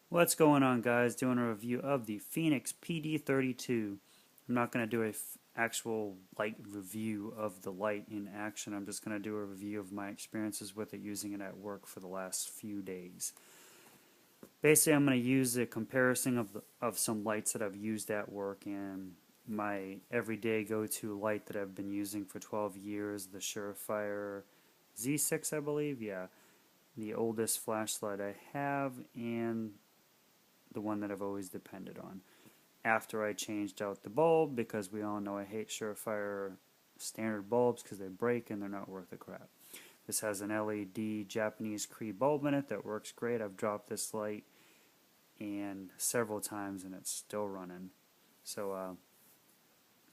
What's going on, guys? Doing a review of the Fenix PD32. I'm not going to do a actual light review of the light in action. I'm just going to do a review of my experiences with it using it at work for the last few days. Basically, I'm going to use a comparison of some lights that I've used at work and my everyday go-to light that I've been using for 12 years, the Surefire Z6, I believe. Yeah, the oldest flashlight I have, and the one that I've always depended on. After I changed out the bulb, because we all know I hate Surefire standard bulbs because they break and they're not worth a crap. This has an LED Japanese Cree bulb in it that works great. I've dropped this light and several times and it's still running. So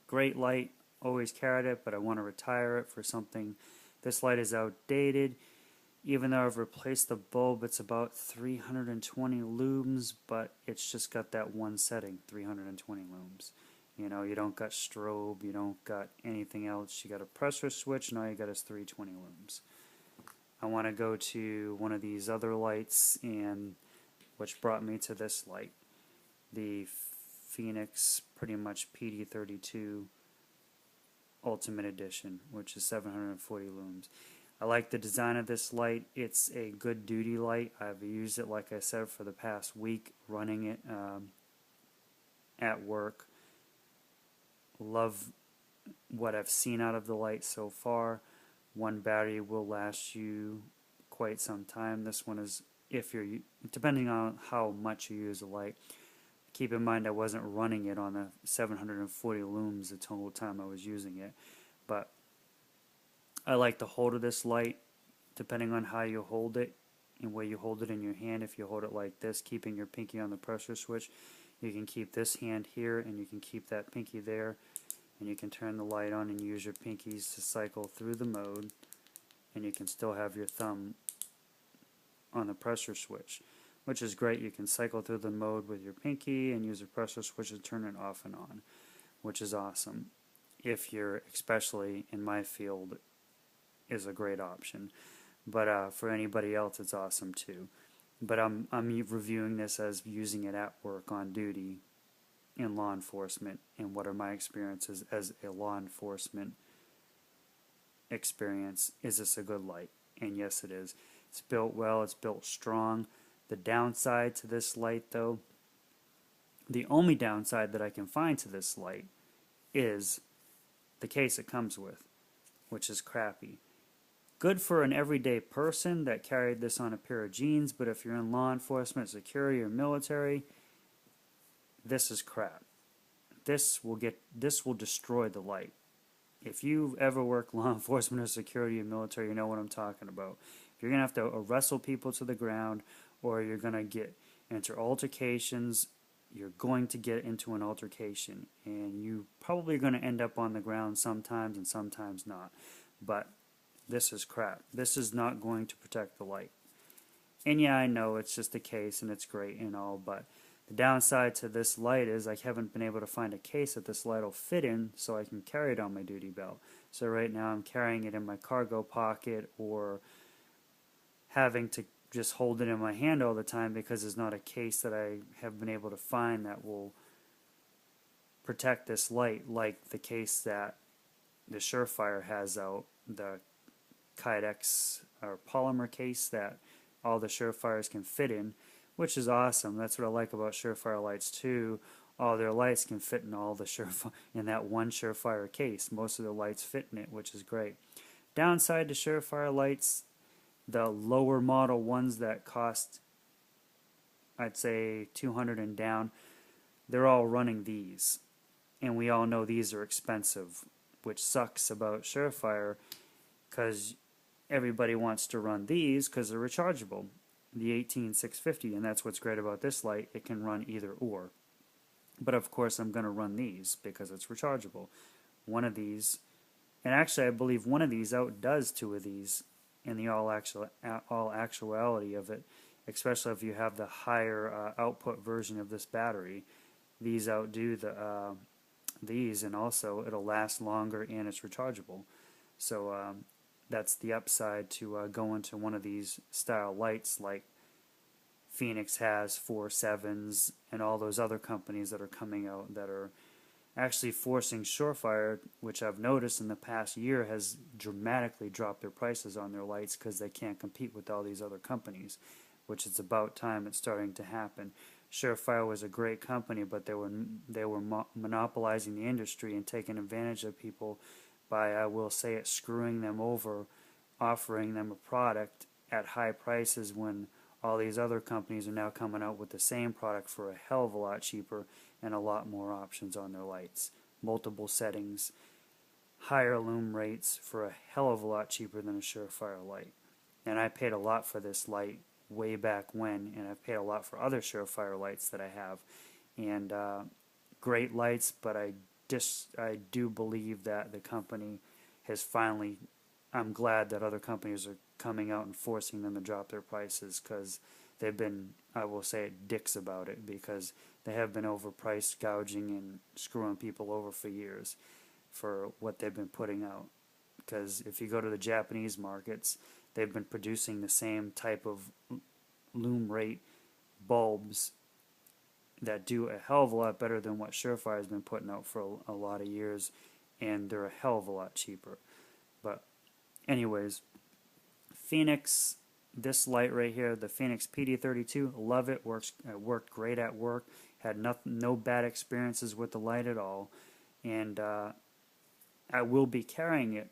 great light, always carried it, but I want to retire it for something. This light is outdated. Even though I've replaced the bulb, it's about 320 looms, but it's just got that one setting, 320 looms. You know, you don't got strobe, you don't got anything else. You got a pressure switch, and all you got is 320 looms. I want to go to one of these other lights, and which brought me to this light, the Fenix pretty much PD32 Ultimate Edition, which is 740 looms. I like the design of this light. It's a good duty light. I've used it, like I said, for the past week, running it at work. Love what I've seen out of the light so far. One battery will last you quite some time. This one is, if you're depending on how much you use the light. Keep in mind I wasn't running it on the 740 looms the total time I was using it, but I like the hold of this light, depending on how you hold it and where you hold it in your hand. If you hold it like this, keeping your pinky on the pressure switch, you can keep this hand here and you can keep that pinky there, and you can turn the light on and use your pinkies to cycle through the mode, and you can still have your thumb on the pressure switch, which is great. You can cycle through the mode with your pinky and use the pressure switch to turn it off and on, which is awesome. If you're, especially in my field, is a great option, but for anybody else it's awesome too. But I'm reviewing this as using it at work on duty in law enforcement, and what are my experiences as a law enforcement experience. Is this a good light? And yes, it is. It's built well, it's built strong. The downside to this light, though, the only downside that I can find to this light is the case it comes with, which is crappy. Good for an everyday person that carried this on a pair of jeans, but if you're in law enforcement, security, or military, this is crap. This will destroy the light. If you've ever worked law enforcement or security or military, you know what I'm talking about. If you're gonna have to wrestle people to the ground, or you're gonna get into altercations, you're going to get into an altercation, and you probably going to end up on the ground sometimes and sometimes not. But this is crap. This is not going to protect the light. And yeah, I know it's just a case and it's great and all, but the downside to this light is I haven't been able to find a case that this light will fit in so I can carry it on my duty belt. So right now I'm carrying it in my cargo pocket, or having to just hold it in my hand all the time because there's not a case that I have been able to find that will protect this light like the case that the Surefire has out, the Kydex or polymer case that all the Surefires can fit in, which is awesome. That's what I like about Surefire lights too. All their lights can fit in all the Surefire in that one Surefire case. Most of the lights fit in it, which is great. Downside to Surefire lights, the lower model ones that cost, I'd say 200 and down, they're all running these, and we all know these are expensive, which sucks about Surefire because everybody wants to run these because they're rechargeable, the 18650, and that's what's great about this light. It can run either or, but of course I'm going to run these because it's rechargeable. One of these, and actually I believe one of these outdoes two of these in the all actuality of it, especially if you have the higher output version of this battery. These outdo these, and also it'll last longer and it's rechargeable. So that's the upside to going to one of these style lights like Fenix has 4.7s and all those other companies that are coming out that are actually forcing Surefire, which I've noticed in the past year has dramatically dropped their prices on their lights because they can't compete with all these other companies, which it's about time it's starting to happen. Surefire was a great company, but they were monopolizing the industry and taking advantage of people by, I will say it, screwing them over, offering them a product at high prices when all these other companies are now coming out with the same product for a hell of a lot cheaper and a lot more options on their lights. Multiple settings, higher lume rates for a hell of a lot cheaper than a Surefire light. And I paid a lot for this light way back when, and I've paid a lot for other Surefire lights that I have. And great lights, but I do believe that the company has finally, I'm glad that other companies are coming out and forcing them to drop their prices, because they've been, I will say it, dicks about it, because they have been overpriced, gouging and screwing people over for years for what they've been putting out. Because if you go to the Japanese markets, they've been producing the same type of lume rate bulbs that do a hell of a lot better than what Surefire has been putting out for a lot of years, and they're a hell of a lot cheaper. But anyways, Fenix, this light right here, the Fenix PD32, love it. It worked great at work. Had no bad experiences with the light at all. And I will be carrying it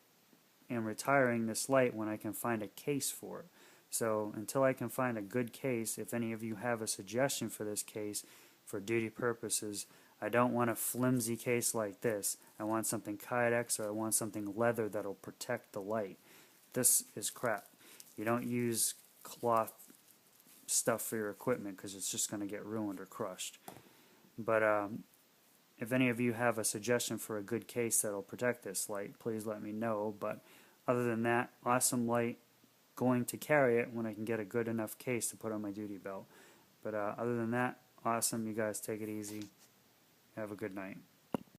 and retiring this light when I can find a case for it. So until I can find a good case, if any of you have a suggestion for this case for duty purposes, I don't want a flimsy case like this. I want something Kydex, or I want something leather that'll protect the light. This is crap. You don't use cloth stuff for your equipment because it's just going to get ruined or crushed. But if any of you have a suggestion for a good case that'll protect this light, please let me know. But other than that, awesome light. Going to carry it when I can get a good enough case to put on my duty belt. But other than that, awesome. You guys take it easy. Have a good night.